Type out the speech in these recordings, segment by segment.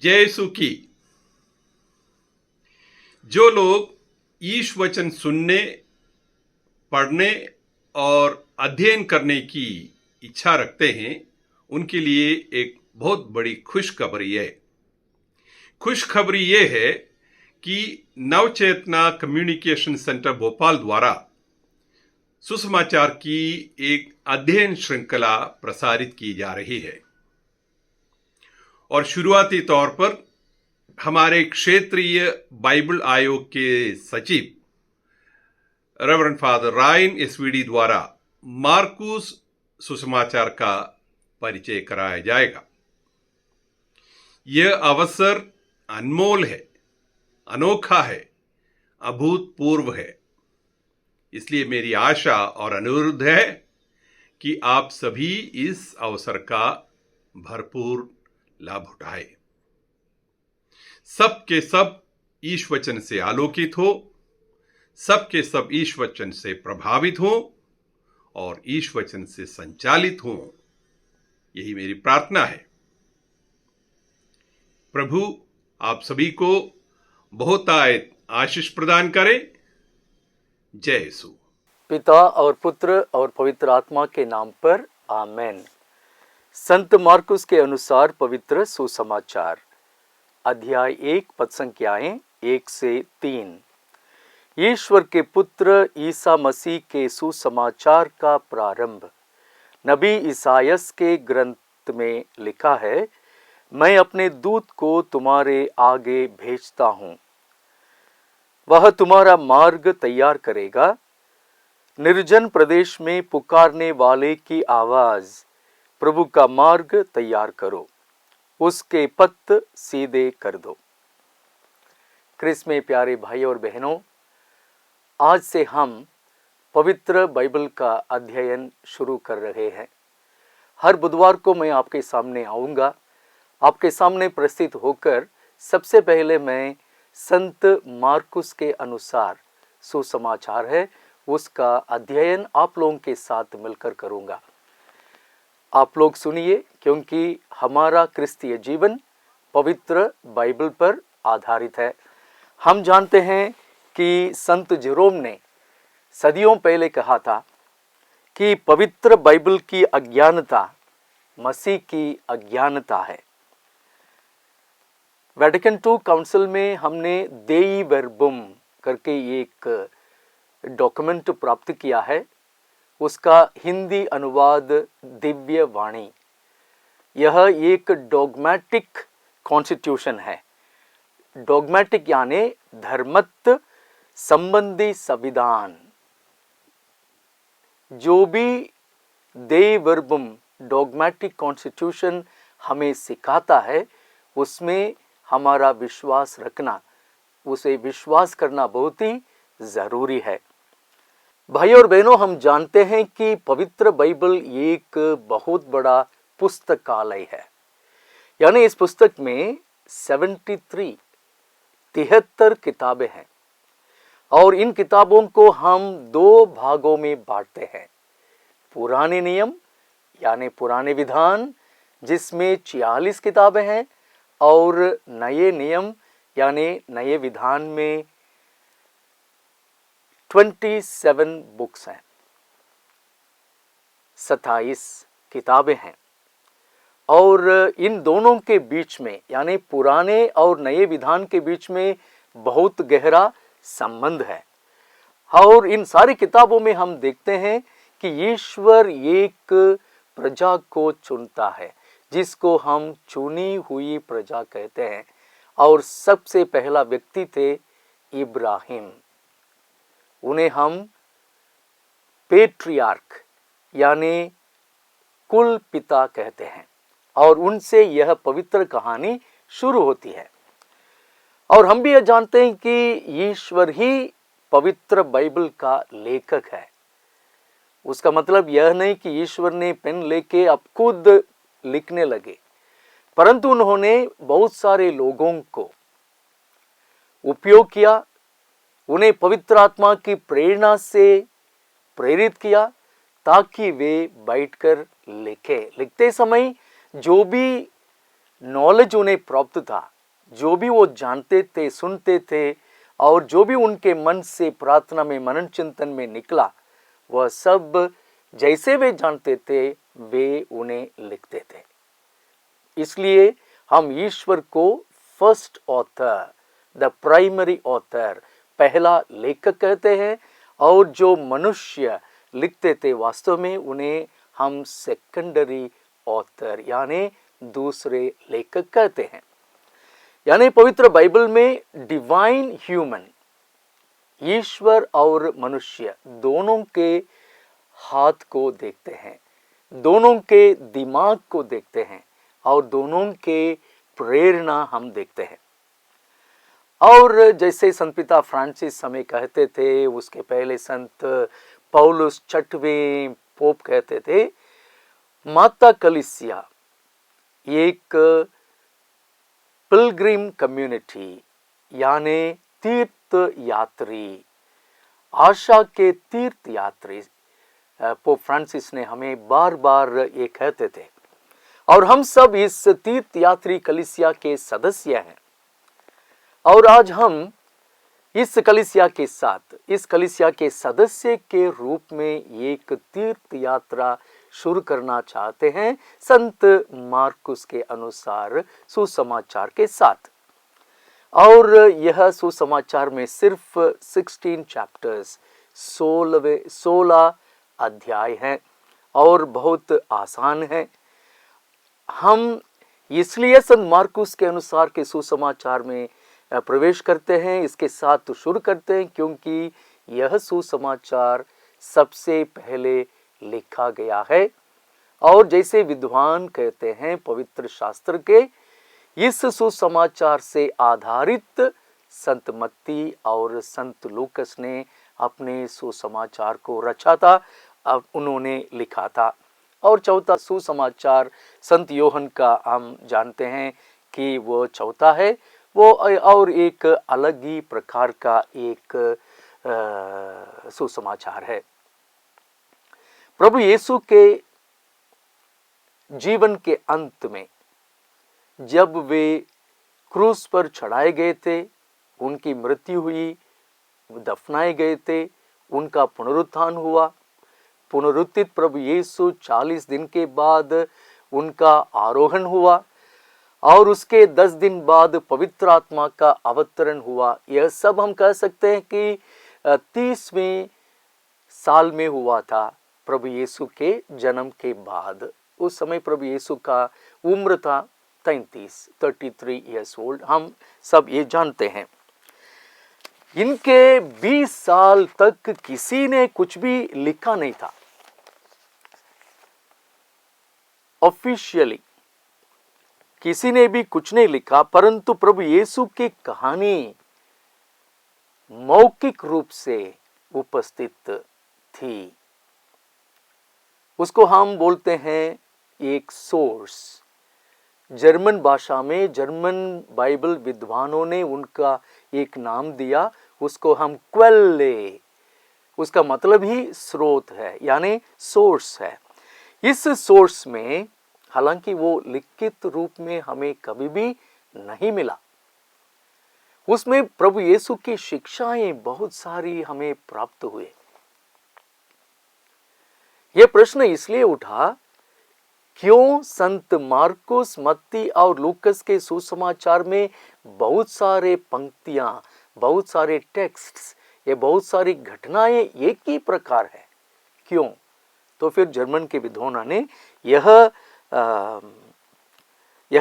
जय यीशु की। जो लोग ईश वचन सुनने, पढ़ने और अध्ययन करने की इच्छा रखते हैं, उनके लिए एक बहुत बड़ी खुशखबरी है। खुशखबरी ये है कि नवचेतना कम्युनिकेशन सेंटर भोपाल द्वारा सुसमाचार की एक अध्ययन श्रृंखला प्रसारित की जा रही है और शुरुआती तौर पर हमारे क्षेत्रीय बाइबल आयोग के सचिव रेवरेंड फादर रायन एसवीडी द्वारा मार्कुस सुसमाचार का परिचय कराया जाएगा। यह अवसर अनमोल है, अनोखा है, अभूतपूर्व है। इसलिए मेरी आशा और अनुरोध है कि आप सभी इस अवसर का भरपूर लाभ उठाएं। सब के सब ईश वचन से आलोकित हो, सब के सब ईश वचन से प्रभावित हो और ईश वचन से संचालित हो, यही मेरी प्रार्थना है। प्रभु आप सभी को बहुतायत आशीष प्रदान करे। जय यीशु। पिता और पुत्र और पवित्र आत्मा के नाम पर आमेन। संत मार्कुस के अनुसार पवित्र सुसमाचार, अध्याय 1 पद संख्याएं 1 से 3। ईश्वर के पुत्र ईसा मसीह के सुसमाचार का प्रारंभ। नबी ईसायस के ग्रंथ में लिखा है, मैं अपने दूत को तुम्हारे आगे भेजता हूँ, वह तुम्हारा मार्ग तैयार करेगा। निर्जन प्रदेश में पुकारने वाले की आवाज, प्रभु का मार्ग तैयार करो, उसके पथ सीधे कर दो। क्रिस्त में प्यारे भाई और बहनों, आज से हम पवित्र बाइबल का अध्ययन शुरू कर रहे हैं। हर बुधवार को मैं आपके सामने आऊँगा, आपके सामने प्रस्तुत होकर सबसे पहले मैं संत मार्कुस के अनुसार सुसमाचार है उसका अध्ययन आप लोगों के साथ मिलकर करूँगा। आप लोग सुनिए, क्योंकि हमारा क्रिस्तीय जीवन पवित्र बाइबल पर आधारित है। हम जानते हैं कि संत जेरोम ने सदियों पहले कहा था कि पवित्र बाइबल की अज्ञानता मसीह की अज्ञानता है। वेटिकन II काउंसिल में हमने देई वर्बुम करके एक डॉक्यूमेंट प्राप्त किया है, उसका हिंदी अनुवाद दिव्य वाणी। यह एक डॉगमैटिक कॉन्स्टिट्यूशन है। डॉगमैटिक यानी धर्मत्व संबंधी संविधान। जो भी देई वर्बुम डॉगमैटिक कॉन्स्टिट्यूशन हमें सिखाता है, उसमें हमारा विश्वास रखना, उसे विश्वास करना बहुत ही जरूरी है। भाई और बहनों, हम जानते हैं कि पवित्र बाइबल एक बहुत बड़ा पुस्तकालय है। यानी इस पुस्तक में 73 किताबें हैं और इन किताबों को हम 2 भागों में बांटते हैं। पुराने नियम यानी पुराने विधान, जिसमें 46 किताबें हैं, और नए नियम यानी नए विधान में 27 बुक्स हैं, 27 किताबें हैं। और इन दोनों के बीच में यानी पुराने और नए विधान के बीच में बहुत गहरा संबंध है। और इन सारी किताबों में हम देखते हैं कि ईश्वर एक प्रजा को चुनता है, जिसको हम चुनी हुई प्रजा कहते हैं। और सबसे पहला व्यक्ति थे इब्राहिम। उन्हें हम पेट्रियार्क यानी कुल पिता कहते हैं और उनसे यह पवित्र कहानी शुरू होती है। और हम भी यह जानते हैं कि ईश्वर ही पवित्र बाइबल का लेखक है। उसका मतलब यह नहीं कि ईश्वर ने पेन लेके अब खुद लिखने लगे, परंतु उन्होंने बहुत सारे लोगों को उपयोग किया, उन्हें पवित्र आत्मा की प्रेरणा से प्रेरित किया ताकि वे बैठकर लिखते समय जो भी नॉलेज उन्हें प्राप्त था, जो भी वो जानते थे, सुनते थे, और जो भी उनके मन से प्रार्थना में, मनन चिंतन में निकला, वह सब जैसे वे जानते थे वे उन्हें लिखते थे। इसलिए हम ईश्वर को first author, the primary author, पहला लेखक कहते हैं, और जो मनुष्य लिखते थे वास्तव में उन्हें हम सेकेंडरी ऑथर यानी दूसरे लेखक कहते हैं। यानी पवित्र बाइबल में डिवाइन ह्यूमन, ईश्वर और मनुष्य दोनों के हाथ को देखते हैं, दोनों के दिमाग को देखते हैं, और दोनों के प्रेरणा हम देखते हैं। और जैसे संत पिता फ्रांसिस हमें कहते थे, उसके पहले संत पौलुस छठवें पोप कहते थे, माता कलीसिया एक पिलग्रिम कम्युनिटी यानी तीर्थ यात्री, आशा के तीर्थ यात्री, पोप फ्रांसिस ने हमें बार बार ये कहते थे। और हम सब इस तीर्थ यात्री कलीसिया के सदस्य हैं। और आज हम इस कलीसिया के साथ, इस कलीसिया के सदस्य के रूप में एक तीर्थ यात्रा शुरू करना चाहते हैं संत मार्कुस के अनुसार सुसमाचार के साथ। और यह सुसमाचार में सिर्फ 16 चैप्टर्स, 16 अध्याय हैं और बहुत आसान है। हम इसलिए संत मार्कुस के अनुसार के सुसमाचार में प्रवेश करते हैं, इसके साथ शुरू करते हैं, क्योंकि यह सुसमाचार सबसे पहले लिखा गया है। और जैसे विद्वान कहते हैं पवित्र शास्त्र के, इस सुसमाचार से आधारित संत मत्ती और संत लूकस ने अपने सुसमाचार को रचा था, अब उन्होंने लिखा था। और चौथा सुसमाचार संत योहन का हम जानते हैं कि वो चौथा है, वो और एक अलग ही प्रकार का एक सुसमाचार है। प्रभु यीशु के जीवन के अंत में जब वे क्रूस पर चढ़ाए गए थे, उनकी मृत्यु हुई, दफनाए गए थे, उनका पुनरुत्थान हुआ, पुनरुत्थित प्रभु यीशु 40 दिन के बाद उनका आरोहण हुआ, और उसके 10 दिन बाद पवित्र आत्मा का अवतरण हुआ। यह सब हम कह सकते हैं कि 30वें साल में हुआ था प्रभु यीशु के जन्म के बाद। उस समय प्रभु यीशु का उम्र था 33 ईयर्स ओल्ड, हम सब ये जानते हैं। इनके 20 साल तक किसी ने कुछ भी लिखा नहीं था ऑफिशियली, किसी ने भी कुछ नहीं लिखा, परंतु प्रभु यीशु की कहानी मौखिक रूप से उपस्थित थी। उसको हम बोलते हैं एक सोर्स। जर्मन भाषा में जर्मन बाइबल विद्वानों ने उनका एक नाम दिया, उसको हम क्वेल्ले, उसका मतलब ही स्रोत है यानी सोर्स है। इस सोर्स में हालांकि वो लिखित रूप में हमें कभी भी नहीं मिला, उसमें प्रभु यीशु की शिक्षाएं बहुत सारी हमें प्राप्त हुए। यह प्रश्न इसलिए उठा, क्यों संत मार्कुस, मत्ती और लूकस के सुसमाचार में बहुत सारे पंक्तियां, बहुत सारे टेक्स्ट्स, ये बहुत सारी घटनाएं एक ही प्रकार है, क्यों? तो फिर जर्मन के विद्वानों ने यह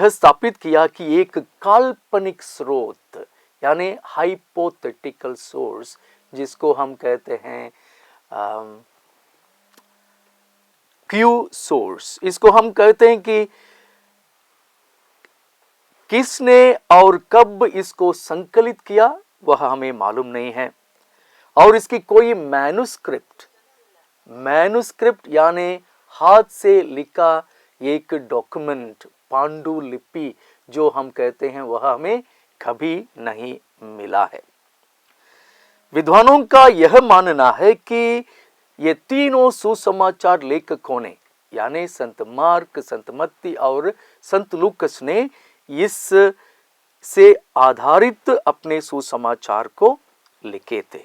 स्थापित किया कि एक काल्पनिक स्रोत यानी हाइपोथेटिकल सोर्स, जिसको हम कहते हैं क्यू सोर्स, इसको हम कहते हैं कि किसने और कब इसको संकलित किया वह हमें मालूम नहीं है। और इसकी कोई मैन्युस्क्रिप्ट यानी हाथ से लिखा एक डॉक्यूमेंट, पांडुलिपि जो हम कहते हैं, वह हमें कभी नहीं मिला है। विद्वानों का यह मानना है कि ये तीनों सुसमाचार लेखकों ने यानी संत मार्क, संत मत्ती और संत लूकस ने इस से आधारित अपने सुसमाचार को लिखे थे।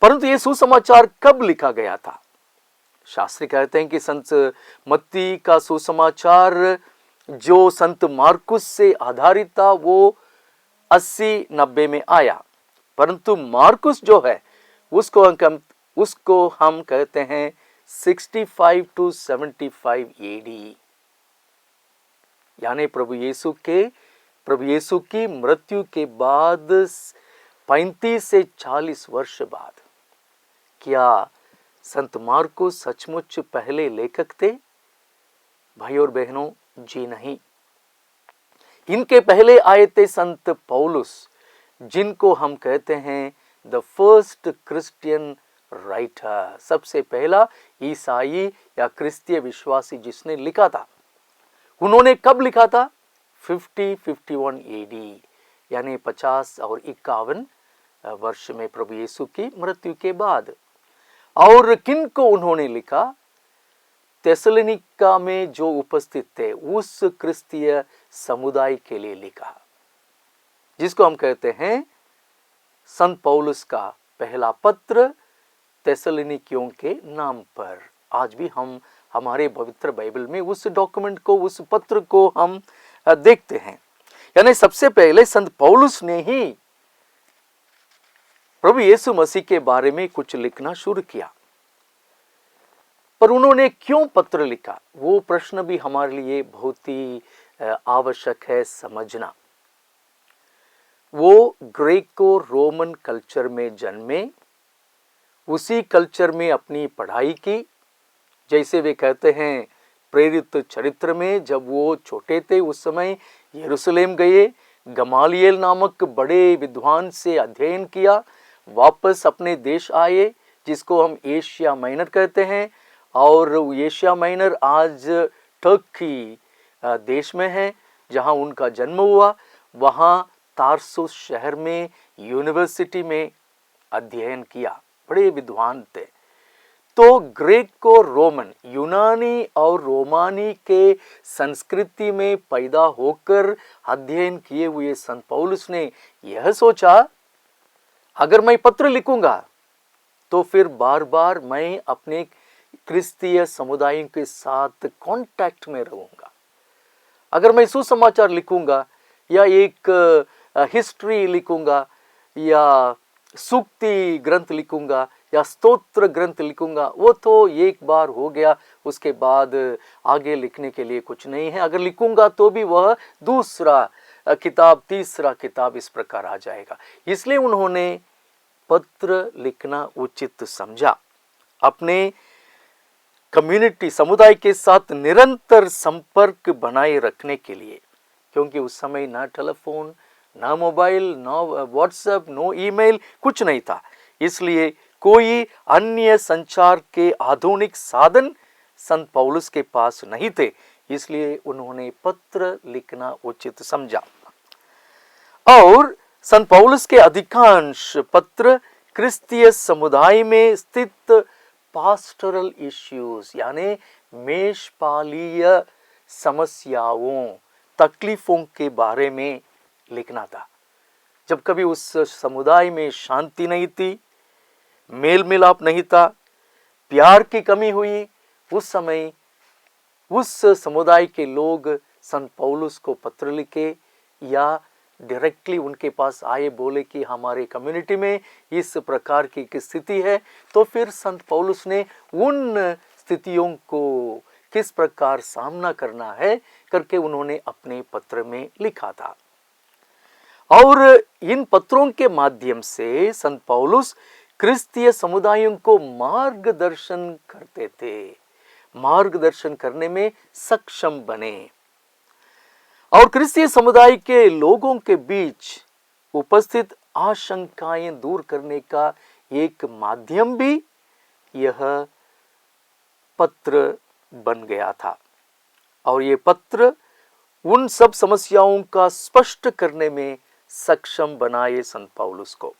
परंतु ये सुसमाचार कब लिखा गया था? शास्त्री कहते हैं कि संत मत्ती का सुसमाचार जो संत मार्कुस से आधारित था वो 80-90 में आया, परंतु मार्कुस जो है उसको हम कहते हैं 65 to 75 एडी, यानी प्रभु यीशु की मृत्यु के बाद 35 से 40 वर्ष बाद। क्या संत मार्कुस सचमुच पहले लेखक थे? भाई और बहनों, जी नहीं। इनके पहले आए थे संत पौलुस, जिनको हम कहते हैं द फर्स्ट क्रिश्चियन राइटर, सबसे पहला ईसाई या क्रिस्तीय विश्वासी जिसने लिखा था। उन्होंने कब लिखा था? 50-51 एडी, यानी 50 और 51 वर्ष में प्रभु यीशु की मृत्यु के बाद। और किन को उन्होंने लिखा? थिस्सलुनीका में जो उपस्थित थे उस क्रिस्तीय समुदाय के लिए लिखा, जिसको हम कहते हैं संत पौलुस का पहला पत्र थिस्सलुनीकियों के नाम पर। आज भी हम हमारे पवित्र बाइबल में उस डॉक्यूमेंट को, उस पत्र को हम देखते हैं। यानी सबसे पहले संत पौलुस ने ही प्रभु यीशु मसीह के बारे में कुछ लिखना शुरू किया। पर उन्होंने क्यों पत्र लिखा, वो प्रश्न भी हमारे लिए बहुत ही आवश्यक है समझना। वो ग्रीको रोमन कल्चर में जन्मे, उसी कल्चर में अपनी पढ़ाई की। जैसे वे कहते हैं प्रेरित चरित्र में, जब वो छोटे थे उस समय यरूशलेम गए, गमालियल नामक बड़े विद्वान से अध्ययन किया, वापस अपने देश आए जिसको हम एशिया माइनर कहते हैं। और एशिया माइनर आज टर्की देश में है, जहां उनका जन्म हुआ। वहां तारसुस शहर में यूनिवर्सिटी में अध्ययन किया, बड़े विद्वान थे। तो ग्रीको रोमन, यूनानी और रोमानी के संस्कृति में पैदा होकर अध्ययन किए हुए संत पौलुस ने यह सोचा, अगर मैं पत्र लिखूंगा तो फिर बार बार मैं अपने क्रिस्तीय समुदाय के साथ कांटेक्ट में रहूंगा। अगर मैं सुसमाचार लिखूंगा या एक हिस्ट्री लिखूंगा या सूक्ति ग्रंथ लिखूंगा या स्तोत्र ग्रंथ लिखूंगा, वो तो एक बार हो गया, उसके बाद आगे लिखने के लिए कुछ नहीं है। अगर लिखूंगा तो भी वह दूसरा किताब, तीसरा किताब इस प्रकार आ जाएगा। इसलिए उन्होंने पत्र लिखना उचित समझा, अपने कम्युनिटी, समुदाय के साथ निरंतर संपर्क बनाए रखने के लिए। क्योंकि उस समय ना टेलीफोन, ना मोबाइल, ना व्हाट्सएप, नो ईमेल, कुछ नहीं था। इसलिए कोई अन्य संचार के आधुनिक साधन संत पौलुस के पास नहीं थे। इसलिए उन्होंने पत्र लिखना उचित समझा। और संत पौलुस के अधिकांश पत्र क्रिस्तीय समुदाय में स्थित पास्टरल इश्यूज, यानी मेषपालीय समस्याओं, तकलीफों के बारे में लिखना था। जब कभी उस समुदाय में शांति नहीं थी, मेल मिलाप नहीं था, प्यार की कमी हुई, उस समय उस समुदाय के लोग संत पौलुस को पत्र लिखे या डायरेक्टली उनके पास आए, बोले कि हमारे कम्युनिटी में इस प्रकार की स्थिति है। तो फिर संत पौलुस ने उन स्थितियों को किस प्रकार सामना करना है करके उन्होंने अपने पत्र में लिखा था। और इन पत्रों के माध्यम से संत पौलुस क्रिस्तीय समुदायों को मार्गदर्शन करते थे, मार्गदर्शन करने में सक्षम बने और क्रिस्तीय समुदाय के लोगों के बीच उपस्थित आशंकाएं दूर करने का एक माध्यम भी यह पत्र बन गया था। और ये पत्र उन सब समस्याओं का स्पष्ट करने में सक्षम बनाए संत पौलुस को।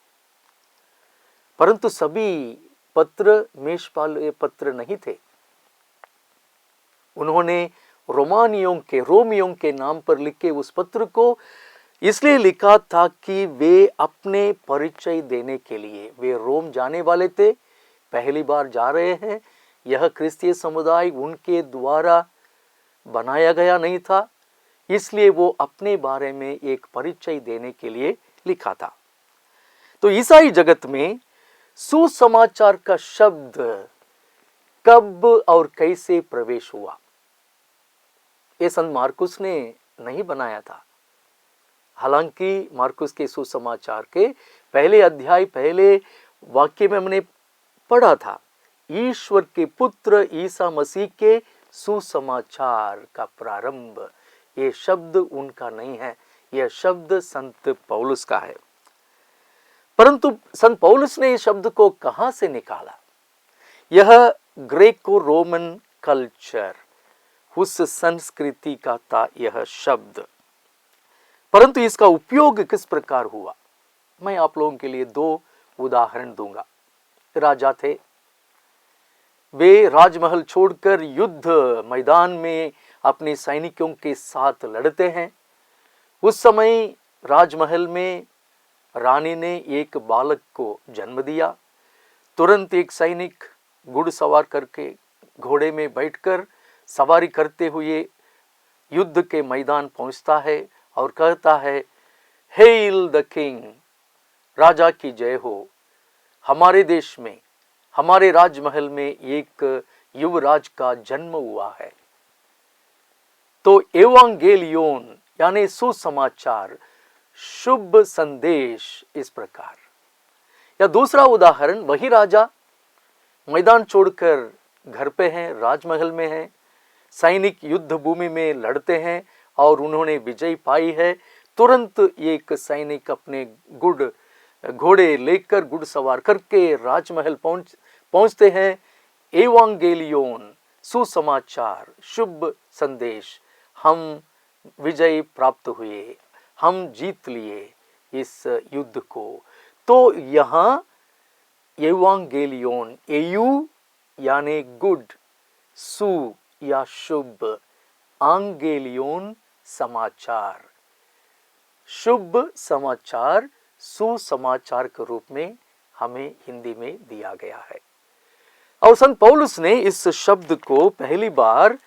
परंतु सभी पत्र मेषपाल पत्र नहीं थे। उन्होंने रोमियों के नाम पर लिखे उस पत्र को इसलिए लिखा था कि वे अपने परिचय देने के लिए, वे रोम जाने वाले थे, पहली बार जा रहे हैं। यह क्रिस्तीय समुदाय उनके द्वारा बनाया गया नहीं था, इसलिए वो अपने बारे में एक परिचय देने के लिए लिखा था। तो ईसाई जगत में सुसमाचार का शब्द कब और कैसे प्रवेश हुआ, ये संत मार्कुस ने नहीं बनाया था। हालांकि मार्कुस के सुसमाचार के पहले अध्याय पहले वाक्य में हमने पढ़ा था, ईश्वर के पुत्र ईसा मसीह के सुसमाचार का प्रारंभ, ये शब्द उनका नहीं है, यह शब्द संत पौलुस का है। परंतु संत पौलुस ने इस शब्द को कहां से निकाला? यह ग्रेको रोमन कल्चर, उस संस्कृति का था यह शब्द। परंतु इसका उपयोग किस प्रकार हुआ, मैं आप लोगों के लिए 2 उदाहरण दूंगा। राजा थे, वे राजमहल छोड़कर युद्ध मैदान में अपने सैनिकों के साथ लड़ते हैं। उस समय राजमहल में रानी ने एक बालक को जन्म दिया। तुरंत एक सैनिक घुड़सवार करके घोड़े में बैठकर सवारी करते हुए युद्ध के मैदान पहुंचता है और कहता है, हेल द किंग, राजा की जय हो। हमारे देश में, हमारे राजमहल में एक युवराज का जन्म हुआ है। तो एवांगेलियोन यानी सुसमाचार, शुभ संदेश, इस प्रकार। या दूसरा उदाहरण, वही राजा मैदान छोड़कर घर पे हैं, राजमहल में हैं, सैनिक युद्ध भूमि में लड़ते हैं और उन्होंने विजय पाई है। तुरंत एक सैनिक अपने घोड़े लेकर घुड़सवार करके राजमहल पहुंचते हैं। एवांगेलियोन, सुसमाचार, शुभ संदेश, हम विजय प्राप्त हुए, हम जीत लिए इस युद्ध को। तो यहाँ एवांगेलियोन, एयू यानी गुड, सु या शुभ, आंगेलियोन समाचार, शुभ समाचार सुसमाचार के रूप में हमें हिंदी में दिया गया है। और संत पौलुस ने इस शब्द को पहली बार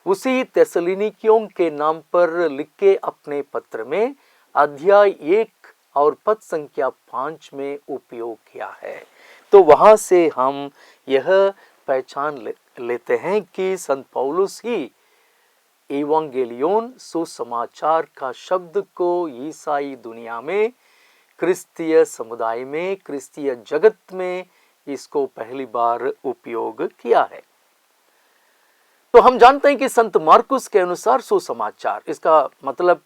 उसी तेसलोनिकियों के नाम पर लिखे अपने पत्र में अध्याय 1 और पद संख्या 5 में उपयोग किया है। तो वहां से हम यह पहचान लेते हैं कि संत पौलुस ही एवांगेलियोन, सुसमाचार का शब्द को ईसाई दुनिया में, क्रिस्तीय समुदाय में, क्रिस्तीय जगत में इसको पहली बार उपयोग किया है। तो हम जानते हैं कि संत मार्कुस के अनुसार सुसमाचार, इसका मतलब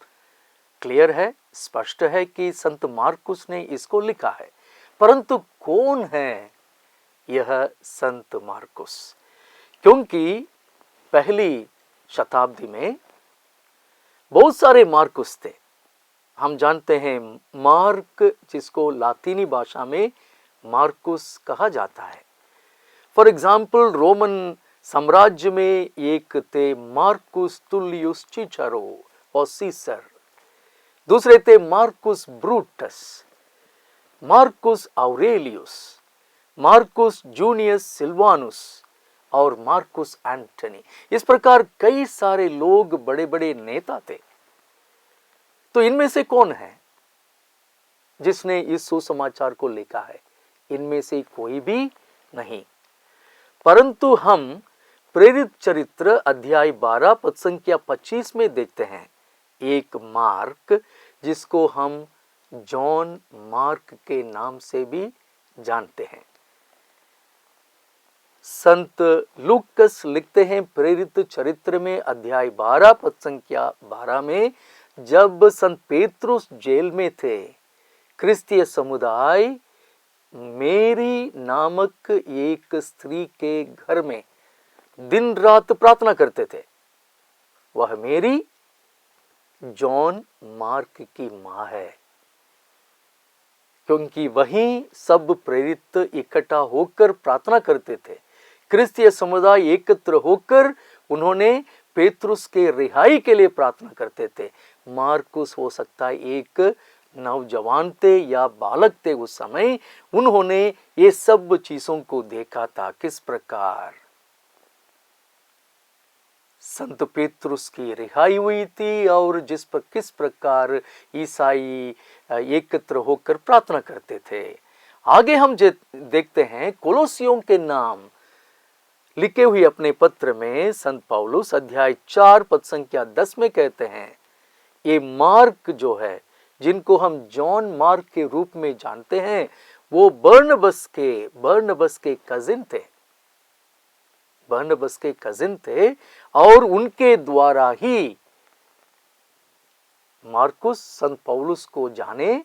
क्लियर है, स्पष्ट है कि संत मार्कुस ने इसको लिखा है। परंतु कौन है यह संत मार्कुस? क्योंकि पहली शताब्दी में बहुत सारे मार्कुस थे। हम जानते हैं मार्क, जिसको लातीनी भाषा में मार्कुस कहा जाता है। फॉर एग्जाम्पल रोमन साम्राज्य में एक थे मार्कुस तुलियुस चिचरो और सीसर, दूसरे थे Marcus Brutus, Marcus Aurelius, Marcus Junius Silvanus और मार्कुस एंटनी। इस प्रकार कई सारे लोग, बड़े बड़े नेता थे। तो इनमें से कौन है जिसने इस सुसमाचार को लिखा है? इनमें से कोई भी नहीं। परंतु हम प्रेरित चरित्र अध्याय 12 पद संख्या 25 में देखते हैं एक मार्क, जिसको हम जॉन मार्क के नाम से भी जानते हैं। संत लूकस लिखते हैं प्रेरित चरित्र में अध्याय 12 पद संख्या 12 में, जब संत पेत्रुस जेल में थे, क्रिस्तीय समुदाय मेरी नामक एक स्त्री के घर में दिन रात प्रार्थना करते थे। वह मेरी जॉन मार्क की मां है, क्योंकि वहीं सब प्रेरित इकट्ठा होकर प्रार्थना करते थे। क्रिस्तीय समुदाय एकत्र होकर उन्होंने पेतरुस के रिहाई के लिए प्रार्थना करते थे। मार्कुस हो सकता है एक नौजवान थे या बालक थे उस समय, उन्होंने ये सब चीजों को देखा था। किस प्रकार संत पेतरुस की रिहाई हुई थी और किस प्रकार ईसाई एकत्र होकर प्रार्थना करते थे। आगे हम देखते हैं कोलोसियों के नाम लिखे हुए अपने पत्र में संत पौलुस अध्याय 4 पद संख्या 10 में कहते हैं, ये मार्क जो है, जिनको हम जॉन मार्क के रूप में जानते हैं, वो बरनबस के कजिन थे। बरनबस के कजिन थे और उनके द्वारा ही मार्कुस संत पौलुस को जाने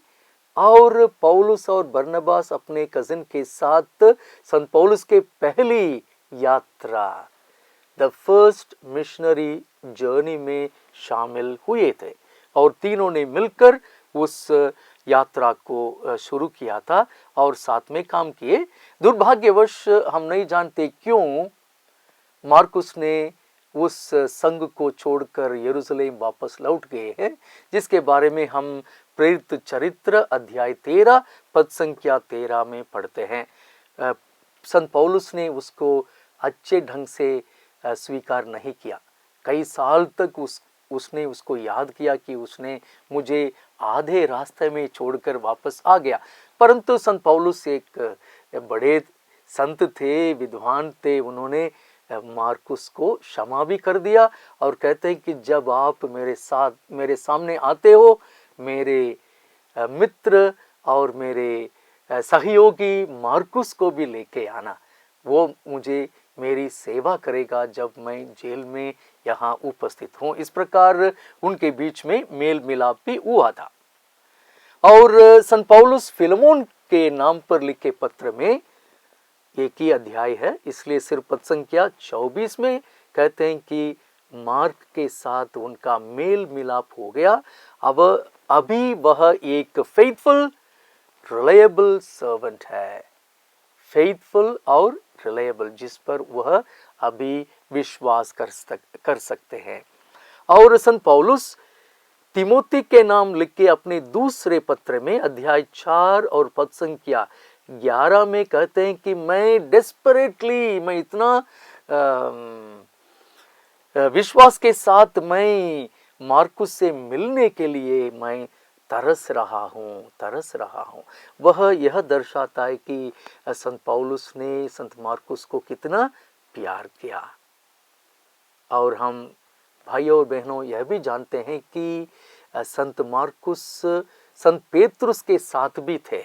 और पौलुस और बरनबास अपने कजिन के साथ संत पौलुस के पहली यात्रा द फर्स्ट मिशनरी जर्नी में शामिल हुए थे और तीनों ने मिलकर उस यात्रा को शुरू किया था और साथ में काम किए। दुर्भाग्यवश हम नहीं जानते क्यों मार्कुस ने उस संघ को छोड़कर यरूशलेम वापस लौट गए हैं, जिसके बारे में हम प्रेरित चरित्र अध्याय 13 पद संख्या 13 में पढ़ते हैं। संत पौलुस ने उसको अच्छे ढंग से स्वीकार नहीं किया। कई साल तक उसने उसको याद किया कि उसने मुझे आधे रास्ते में छोड़कर वापस आ गया, परंतु संत पौलुस एक बड़े संत थे, विद्वान थे, उन्होंने मार्कुस को क्षमा भी कर दिया और कहते हैं कि जब आप मेरे सामने आते हो, मेरे मित्र और मेरे सहयोगी मार्कुस को भी लेके आना, वो मुझे मेरी सेवा करेगा जब मैं जेल में यहाँ उपस्थित हूँ। इस प्रकार उनके बीच में मेल मिलाप भी हुआ था। और संत पौलुस फिलेमोन के नाम पर लिखे पत्र में एक ही अध्याय है, इसलिए सिर्फ पद संख्या 24 में कहते हैं कि मार्क के साथ उनका मेल मिलाप हो गया। अब अभी वह एक फेथफुल रिलायबल सर्वेंट है, फेथफुल और रिलायबल, जिस पर वह अभी विश्वास कर सकते हैं। और संत पौलुस तिमोथी के नाम लिख के अपने दूसरे पत्र में अध्याय 4 और पद संख्या 11 में कहते हैं कि मैं इतना विश्वास के साथ मैं मार्कुस से मिलने के लिए मैं तरस रहा हूँ। वह यह दर्शाता है कि संत पौलुस ने संत मार्कुस को कितना प्यार किया। और हम भाइयों और बहनों यह भी जानते हैं कि संत मार्कुस संत पेतरुस के साथ भी थे।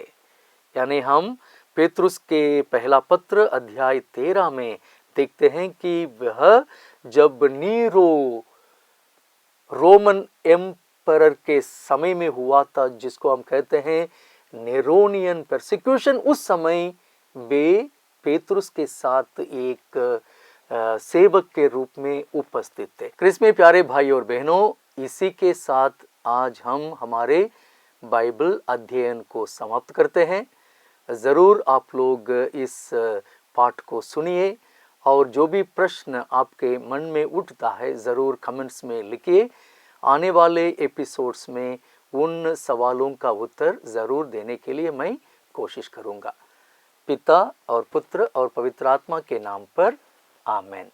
यानी हम पेतरुस के पहला पत्र अध्याय 13 में देखते हैं कि वह जब नीरो रोमन एम्परर के समय में हुआ था, जिसको हम कहते हैं नेरोनियन परसिक्यूशन, उस समय वे पेतरुस के साथ एक सेवक के रूप में उपस्थित थे। क्रिस्त में प्यारे भाई और बहनों, इसी के साथ आज हम हमारे बाइबल अध्ययन को समाप्त करते हैं। ज़रूर आप लोग इस पाठ को सुनिए और जो भी प्रश्न आपके मन में उठता है ज़रूर कमेंट्स में लिखिए। आने वाले एपिसोड्स में उन सवालों का उत्तर ज़रूर देने के लिए मैं कोशिश करूँगा। पिता और पुत्र और पवित्र आत्मा के नाम पर आमेन।